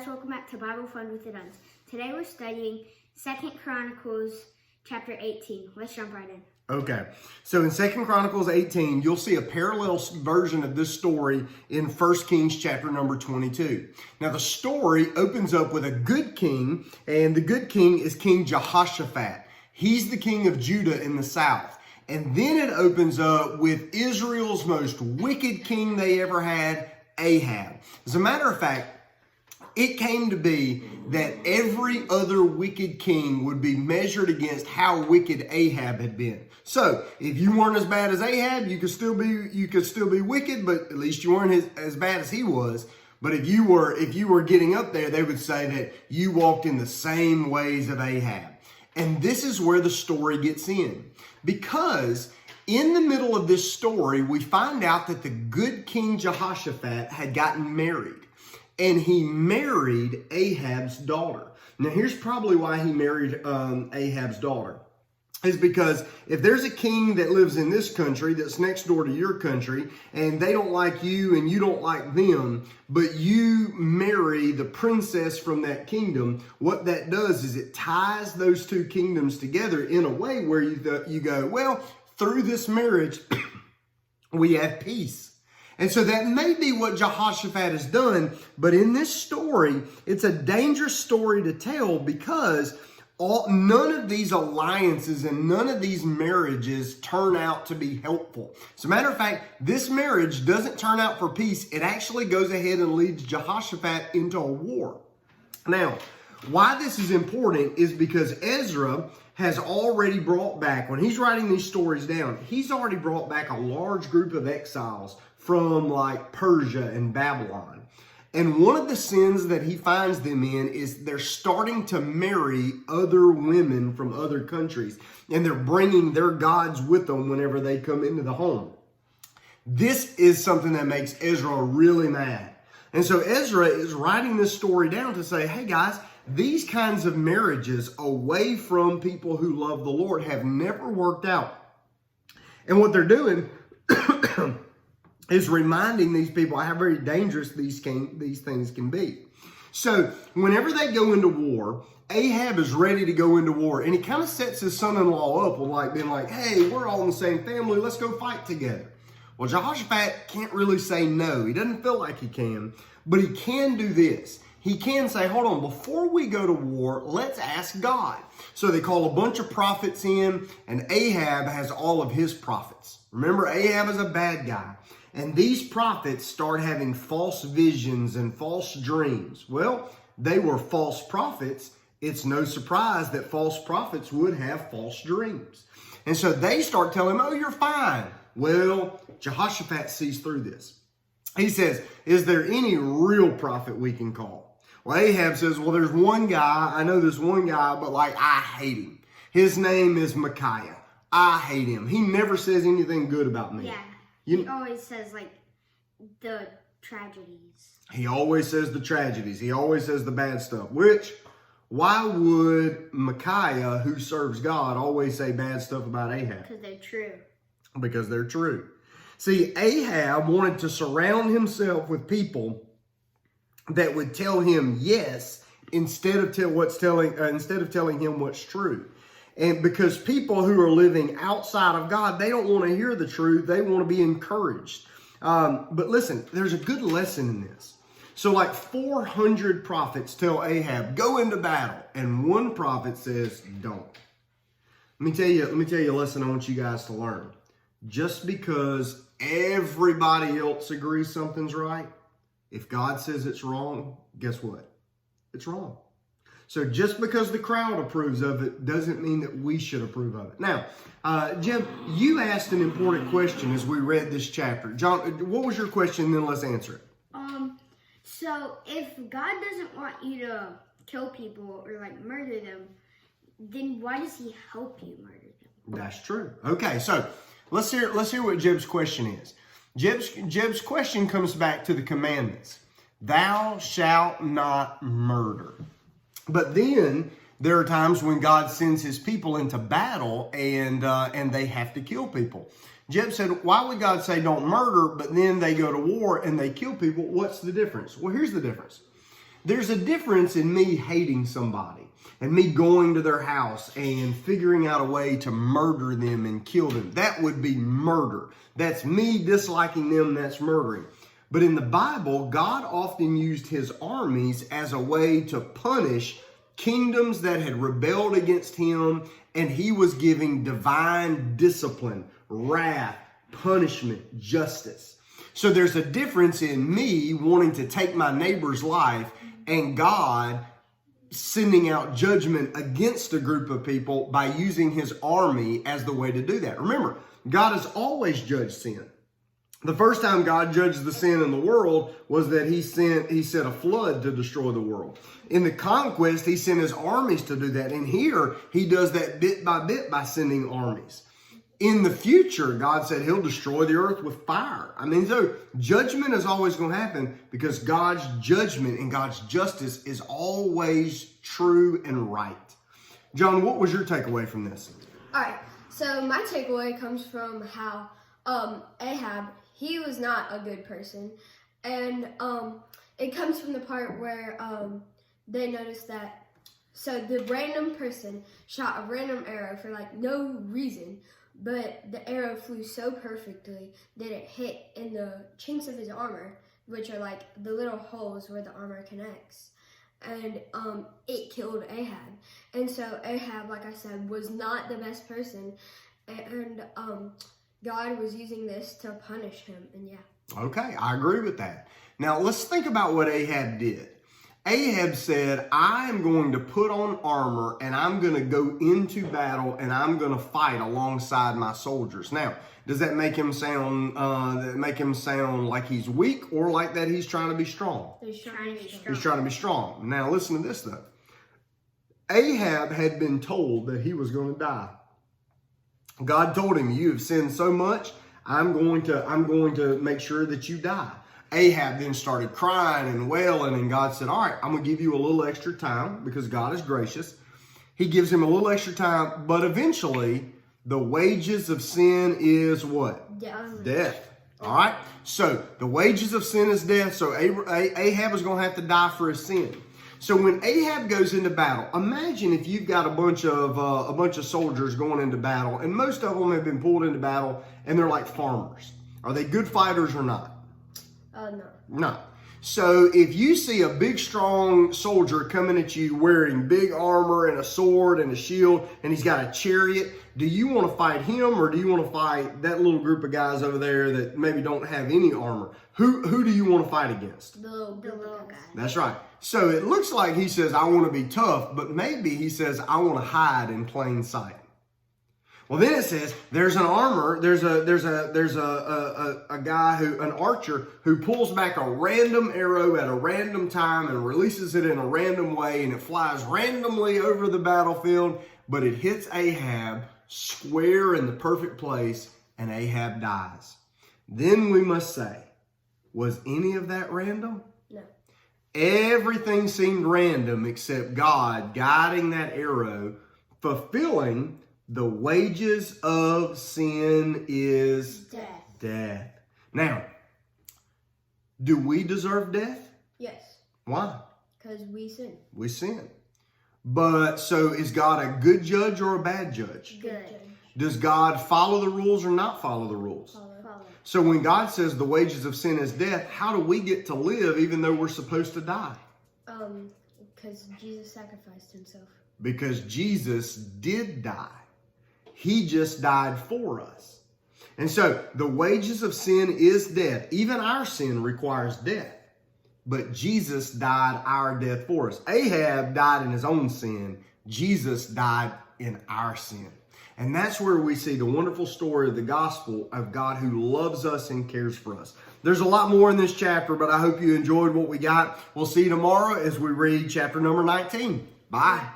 guys, welcome back to Bible Fun with the Duns. Today we're studying 2 Chronicles chapter 18. Let's jump right in. Okay, so in 2 Chronicles 18, you'll see a parallel version of this story in 1 Kings chapter number 22. Now the story opens up with a good king, and the good king is King Jehoshaphat. He's the king of Judah in the south. And then it opens up with Israel's most wicked king they ever had, Ahab. As a matter of fact, it came to be that every other wicked king would be measured against how wicked Ahab had been. So, if you weren't as bad as Ahab, you could still be wicked, but at least you weren't as bad as he was. But if you were getting up there, they would say that you walked in the same ways of Ahab. And this is where the story gets in. Because in the middle of this story, we find out that the good King Jehoshaphat had gotten married. And he married Ahab's daughter. Now, here's probably why he married Ahab's daughter. Is because if there's a king that lives in this country that's next door to your country, and they don't like you and you don't like them, but you marry the princess from that kingdom, what that does is it ties those two kingdoms together in a way where you go, well, through this marriage, we have peace. And so that may be what Jehoshaphat has done, but in this story, it's a dangerous story to tell because none of these alliances and none of these marriages turn out to be helpful. As a matter of fact, this marriage doesn't turn out for peace. It actually goes ahead and leads Jehoshaphat into a war. Now, why this is important is because Ezra has already brought back, when he's writing these stories down, he's already brought back a large group of exiles from like Persia and Babylon. And one of the sins that he finds them in is they're starting to marry other women from other countries. And they're bringing their gods with them whenever they come into the home. This is something that makes Ezra really mad. And so Ezra is writing this story down to say, hey guys, these kinds of marriages away from people who love the Lord have never worked out. And what they're doing is reminding these people how very dangerous these things can be. So whenever they go into war, Ahab is ready to go into war, and he kind of sets his son-in-law up with being like, hey, we're all in the same family, let's go fight together. Well, Jehoshaphat can't really say no. He doesn't feel like he can, but he can do this. He can say, hold on, before we go to war, let's ask God. So they call a bunch of prophets in, and Ahab has all of his prophets. Remember, Ahab is a bad guy. And these prophets start having false visions and false dreams. Well, they were false prophets. It's no surprise that false prophets would have false dreams. And so they start telling him, oh, you're fine. Well, Jehoshaphat sees through this. He says, is there any real prophet we can call? Well, Ahab says, well, there's one guy. I know there's one guy, but I hate him. His name is Micaiah. I hate him. He never says anything good about me. Yeah. He always says, the tragedies. He always says the tragedies. He always says the bad stuff. Why would Micaiah, who serves God, always say bad stuff about Ahab? Because they're true. Because they're true. See, Ahab wanted to surround himself with people that would tell him yes instead of telling him what's true. And because people who are living outside of God, they don't want to hear the truth. They want to be encouraged. But listen, there's a good lesson in this. So 400 prophets tell Ahab, go into battle. And one prophet says, don't. Let me tell you a lesson I want you guys to learn. Just because everybody else agrees something's right, if God says it's wrong, guess what? It's wrong. So just because the crowd approves of it doesn't mean that we should approve of it. Now, Jim, you asked an important question as we read this chapter. John, what was your question? Then let's answer it. So if God doesn't want you to kill people or murder them, then why does he help you murder them? That's true. Okay, so let's hear what Jeb's question is. Jeb's question comes back to the commandments. Thou shalt not murder. But then there are times when God sends his people into battle and they have to kill people. Jeb said, why would God say don't murder, but then they go to war and they kill people? What's the difference? Well, here's the difference. There's a difference in me hating somebody and me going to their house and figuring out a way to murder them and kill them. That would be murder. That's me disliking them, that's murdering. But in the Bible, God often used his armies as a way to punish kingdoms that had rebelled against him, and he was giving divine discipline, wrath, punishment, justice. So there's a difference in me wanting to take my neighbor's life and God sending out judgment against a group of people by using his army as the way to do that. Remember, God has always judged sin. The first time God judged the sin in the world was that he sent a flood to destroy the world. In the conquest, he sent his armies to do that. And here, he does that bit by sending armies. In the future, God said he'll destroy the earth with fire. I mean, so judgment is always going to happen because God's judgment and God's justice is always true and right. John, what was your takeaway from this? All right. So my takeaway comes from how Ahab, he was not a good person. And it comes from the part where they noticed that, so the random person shot a random arrow for like no reason, but the arrow flew so perfectly that it hit in the chinks of his armor, which are like the little holes where the armor connects. And it killed Ahab. And so Ahab, like I said, was not the best person. And God was using this to punish him. And yeah. Okay, I agree with that. Now, let's think about what Ahab did. Ahab said, I am going to put on armor and I'm going to go into battle and I'm going to fight alongside my soldiers. Now, does that make him sound like he's weak or like that he's trying to be strong? He's trying to be strong. He's trying to be strong. Now, listen to this though. Ahab had been told that he was going to die. God told him, you have sinned so much, I'm going to make sure that you die. Ahab then started crying and wailing, and God said, all right, I'm going to give you a little extra time because God is gracious. He gives him a little extra time, but eventually the wages of sin is what? Death. All right? So the wages of sin is death, so Ahab is going to have to die for his sin. So when Ahab goes into battle, imagine if you've got a bunch of soldiers going into battle, and most of them have been pulled into battle, and they're like farmers. Are they good fighters or not? No. No. So if you see a big, strong soldier coming at you wearing big armor and a sword and a shield, and he's got a chariot, do you want to fight him or do you want to fight that little group of guys over there that maybe don't have any armor? Who do you want to fight against? The little guy. That's right. So it looks like he says, I want to be tough, but maybe he says, I want to hide in plain sight. Well, then it says there's an armor. There's a guy an archer who pulls back a random arrow at a random time and releases it in a random way, and it flies randomly over the battlefield, but it hits Ahab square in the perfect place, and Ahab dies. Then we must say, was any of that random? No. Everything seemed random except God guiding that arrow, fulfilling the wages of sin is death. Now, do we deserve death? Yes. Why? Because we sin. We sin. But so is God a good judge or a bad judge? Good. Does God follow the rules or not follow the rules? Follow. So when God says the wages of sin is death, how do we get to live even though we're supposed to die? Because Jesus sacrificed himself. Because Jesus did die. He just died for us. And so the wages of sin is death. Even our sin requires death. But Jesus died our death for us. Ahab died in his own sin. Jesus died in our sin. And that's where we see the wonderful story of the gospel of God who loves us and cares for us. There's a lot more in this chapter, but I hope you enjoyed what we got. We'll see you tomorrow as we read chapter number 19. Bye.